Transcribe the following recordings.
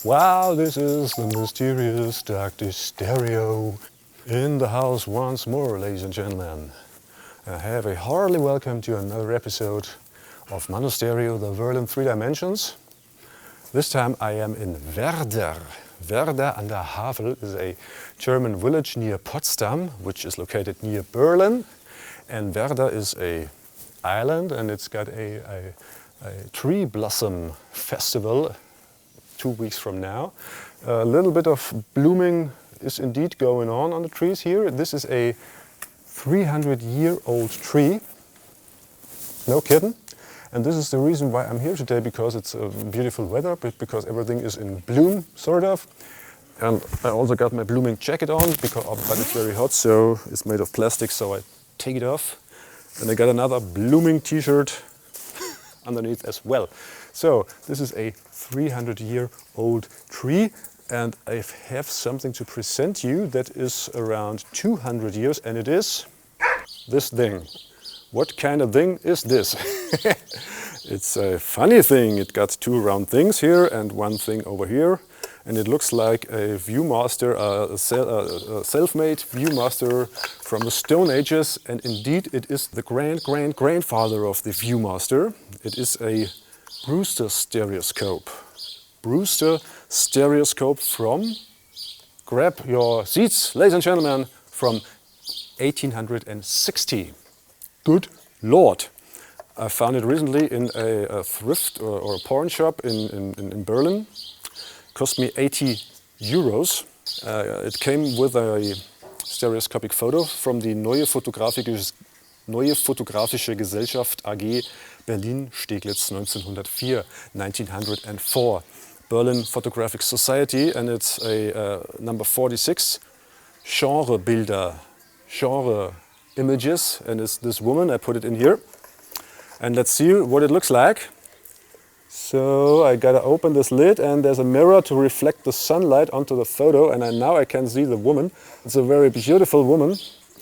Wow, this is the mysterious Dr. Stereo in the house once more, ladies and gentlemen. I have a hearty welcome to another episode of Mono Stereo, the world in 3 dimensions. This time I am in Werder. Werder an der Havel is a German village near Potsdam, which is located near Berlin. And Werder is an island, and it's got a tree blossom festival 2 weeks from now. A little bit of blooming is indeed going on the trees here. This is a 300-year-old tree. No kidding. And this is the reason why I'm here today, because it's beautiful weather, because everything is in bloom, sort of. And I also got my blooming jacket on, but it's very hot, so it's made of plastic, so I take it off. And I got another blooming t-shirt underneath as well. So this is a 300-year-old tree, and I have something to present you that is around 200 years, and it is this thing. What kind of thing is this? It's a funny thing. It got 2 round things here and 1 thing over here, and it looks like a Viewmaster, a self-made Viewmaster from the Stone Ages, and indeed it is the grandfather of the Viewmaster. It is a Brewster Stereoscope. Brewster Stereoscope from, grab your seats, ladies and gentlemen, from 1860. Good Lord. I found it recently in a thrift or a pawn shop in Berlin. Cost me 80 euros. It came with a stereoscopic photo from the Neue Fotografische Gesellschaft AG Berlin-Steglitz 1904. Berlin Photographic Society, and it's a number 46, genre Bilder, genre images, and it's this woman. I put it in here. And let's see what it looks like. So I gotta open this lid, and there's a mirror to reflect the sunlight onto the photo, and now I can see the woman. It's a very beautiful woman.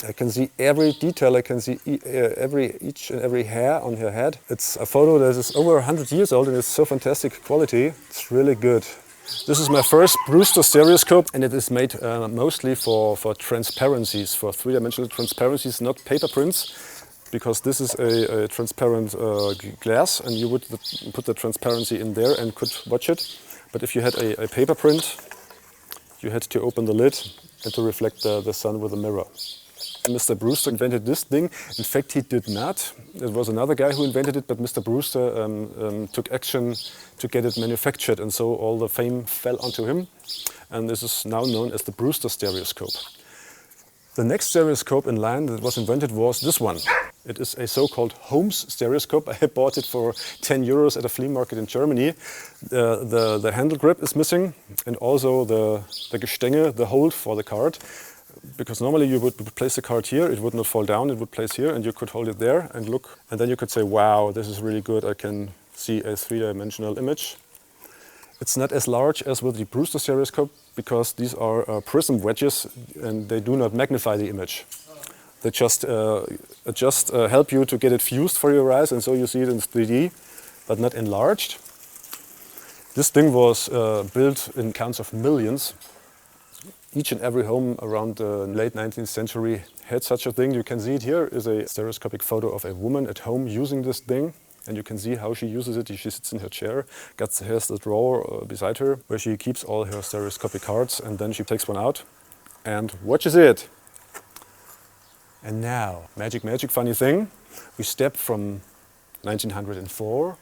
I can see every detail. I can see each and every hair on her head. It's a photo that is over 100 years old, and it's so fantastic quality. It's really good. This is my first Brewster Stereoscope, and it is made mostly for transparencies, for 3-dimensional transparencies, not paper prints, because this is a transparent glass, and you would put the transparency in there and could watch it. But if you had a paper print, you had to open the lid and to reflect the sun with a mirror. Mr. Brewster invented this thing. In fact, he did not. It was another guy who invented it, but Mr. Brewster took action to get it manufactured, and so all the fame fell onto him. And this is now known as the Brewster Stereoscope. The next stereoscope in line that was invented was this one. It is a so-called Holmes Stereoscope. I bought it for 10 euros at a flea market in Germany. The handle grip is missing, and also the Gestänge, the hold for the card. Because normally you would place the card here, it would not fall down, it would place here, and you could hold it there and look. And then you could say, wow, this is really good, I can see a 3-dimensional image. It's not as large as with the Brewster Stereoscope, because these are prism wedges, and they do not magnify the image. They just help you to get it fused for your eyes, and so you see it in 3D, but not enlarged. This thing was built in counts of millions. Each and every home around the late 19th century had such a thing. You can see it here is a stereoscopic photo of a woman at home using this thing. And you can see how she uses it. She sits in her chair, has the drawer beside her, where she keeps all her stereoscopic cards, and then she takes one out and watches it. And now, magic, funny thing, we step from 1904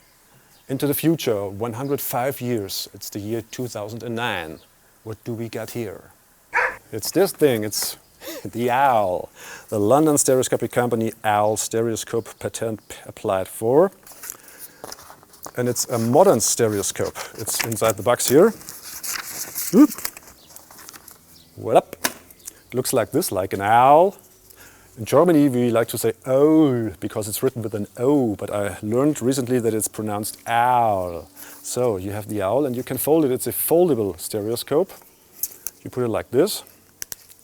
into the future, 105 years. It's the year 2009. What do we got here? It's this thing, it's the OWL, the London stereoscopic company OWL Stereoscope, patent applied for. And it's a modern stereoscope. It's inside the box here. Oop. What up? It looks like this, like an owl. In Germany we like to say OWL because it's written with an O, but I learned recently that it's pronounced OWL. So you have the OWL and you can fold it. It's a foldable stereoscope. You put it like this.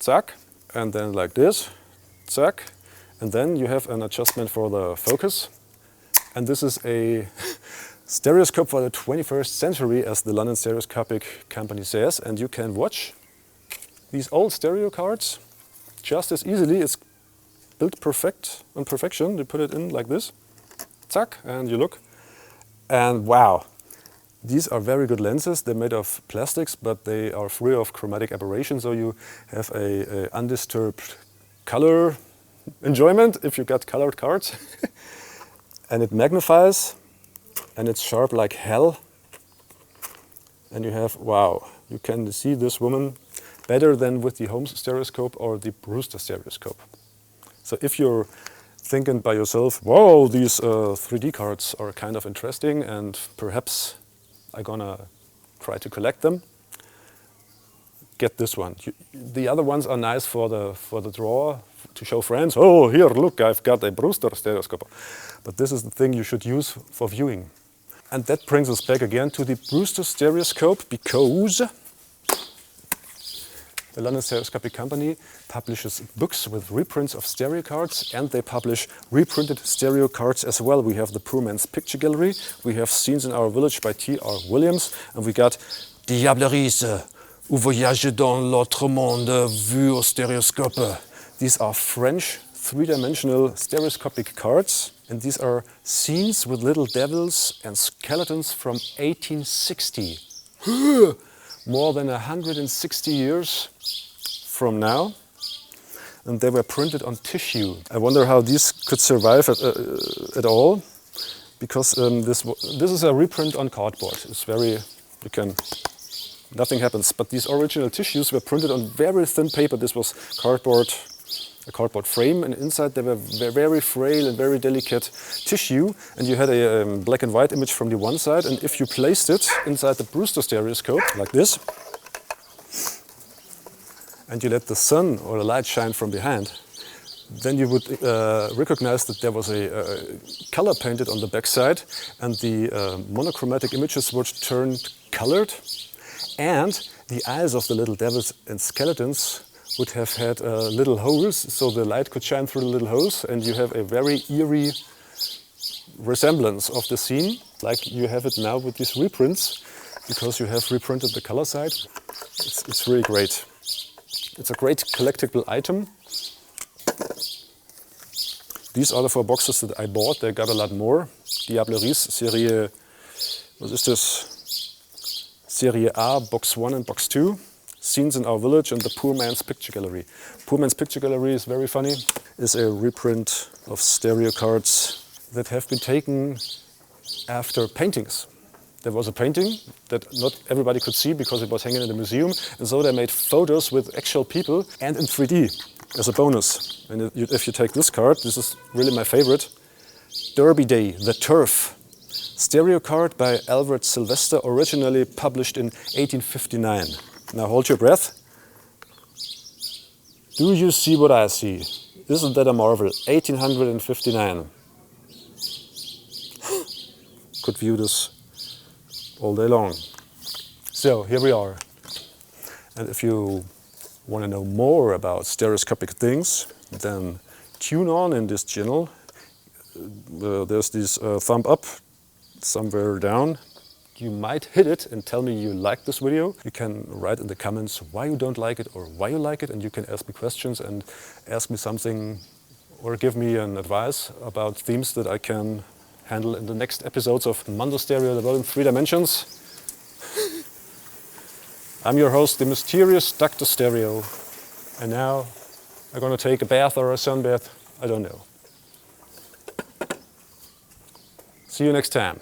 Zack, and then like this, zack, and then you have an adjustment for the focus. And this is a Stereoscope for the 21st century, as the London Stereoscopic Company says, and you can watch these old stereo cards just as easily. It's built on perfection. You put it in like this, zack, and you look, and wow, these are very good lenses. They're made of plastics, but they are free of chromatic aberration, so you have a undisturbed color enjoyment if you got colored cards. And it magnifies, and it's sharp like hell. And you have, wow, you can see this woman better than with the Holmes Stereoscope or the Brewster Stereoscope. So if you're thinking by yourself, whoa, these 3D cards are kind of interesting and perhaps I'm gonna try to collect them, get this one. The other ones are nice for the drawer, to show friends, oh, here, look, I've got a Brewster Stereoscope. But this is the thing you should use for viewing. And that brings us back again to the Brewster Stereoscope, because the London Stereoscopic Company publishes books with reprints of stereo cards, and they publish reprinted stereo cards as well. We have the Poor Man's Picture Gallery, we have Scenes in Our Village by T.R. Williams, and we got Diableries ou Voyage dans l'autre monde vu au stéréoscope. These are French three-dimensional stereoscopic cards, and these are scenes with little devils and skeletons from 1860. More than 160 years from now, and they were printed on tissue. I wonder how these could survive at all, because this is a reprint on cardboard. It's very, nothing happens. But these original tissues were printed on very thin paper. This was a cardboard frame, and inside they were very frail and very delicate tissue, and you had a black and white image from the one side, and if you placed it inside the Brewster Stereoscope, like this, and you let the sun or the light shine from behind, then you would recognize that there was a color painted on the back side, and the monochromatic images were turned colored, and the eyes of the little devils and skeletons would have had little holes, so the light could shine through the little holes, and you have a very eerie resemblance of the scene, like you have it now with these reprints, because you have reprinted the color side. It's really great. It's a great collectible item. These are the 4 boxes that I bought. They got a lot more. Diableries, Serie, what is this? Serie A, box 1 and box 2. Scenes in Our Village, and the Poor Man's Picture Gallery. Poor Man's Picture Gallery is very funny. It's a reprint of stereo cards that have been taken after paintings. There was a painting that not everybody could see because it was hanging in the museum, and so they made photos with actual people and in 3D as a bonus. And if you take this card, this is really my favorite, Derby Day, The Turf. Stereo card by Alfred Sylvester, originally published in 1859. Now hold your breath. Do you see what I see? Isn't that a marvel? 1859. Could view this all day long. So here we are. And if you want to know more about stereoscopic things, then tune on in this channel. There's this thumb up somewhere down. You might hit it and tell me you like this video. You can write in the comments why you don't like it or why you like it, and you can ask me questions and ask me something or give me an advice about themes that I can handle in the next episodes of Mondo Stereo, the world in 3 dimensions. I'm your host, the mysterious Dr. Stereo, and now I'm gonna take a bath or a sunbath, I don't know. See you next time.